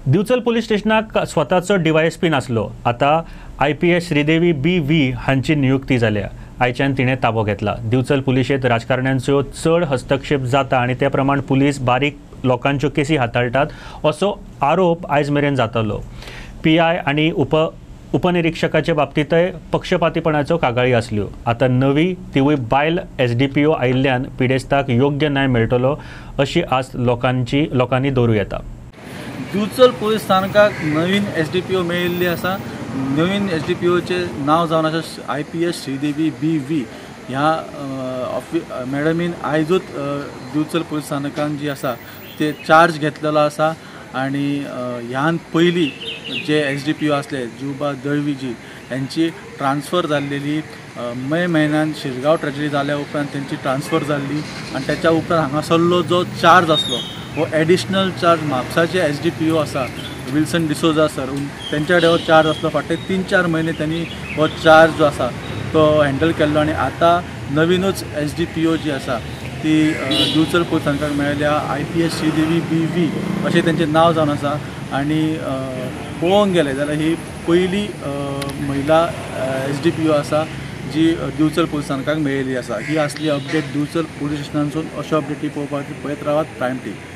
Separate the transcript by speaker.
Speaker 1: Bicholim police स्टेशनाक स्वताचो DySP नासलो. आता IPS श्रीदेवी BV हांची नियुक्ती जाल्या. आयच्यान तिणें ताबो घेतला. दिवचल पुलिशेंत राजकारण्यांचो चड हस्तक्षेप जाता आनी ते प्रमाण पुलीस बारीक लोकांच्यो केसी हाताळटात असो आरोप आयज मेरेन जातालो. PI आनी उपनिरीक्षकाचे बाबतींतय पक्षपातीपणाच्यो कागाळी आसल्यो. आता नवी तिवूय बायल SDPO आयिल्ल्यान पिडेस्ताक योग्य न्याय मेळटलो अशी आस्त लोकांनी दवरूं येता.
Speaker 2: दिवचल पुलीस स्थानकाक नवीन SDPO मेळिल्ली आसा. नवीन SDPOचे नाव जावन आसा IPS श्रीदेवी BV. ह्या मॅडमीन आयजूच दिवचल पुलीस स्थानकान जी आसा ते चार्ज घेतलेलो आसा आनी ह्यान पयलीं जे SDPO आसले जुबा दळवीजी यांची ट्रान्सफर जाल्लेली मे म्हयन्यान शिरगांव ट्रेजडी जाल्या उपरांत त्यांची ट्रान्सफर जाल्ली आनी त्याच्या उपरांत हांगासरलो जो चार्ज आसलो हो एडिशनल चार्ज म्हापसाचे SDPO आसा विल्सन डिसोजा सर त्यांच्या कडेन हो चार्ज आसलो. फाटले 3-4 म्हयने त्यांनी हो चार्ज जो आसा तो हँडल केल्लो आनी आतां नवीनच SDPO जी आसा ती दिवचल पुलीस स्थानकाक मेळ्ळ्या. IPS श्रीदेवी BV अशें तेंचें नांव जावन आसा आनी पळोवंक गेलें जाल्यार ही पयली महिला SDPO आसा जी दिवचल पुलीस स्थानकाक मेळिल्ली आसा. ही असली अपडेट दिवचल पुलीस स्टेशनांसून अश्यो अपडेटी पळोवपाक पळयत रावात प्रायम टीव्ही.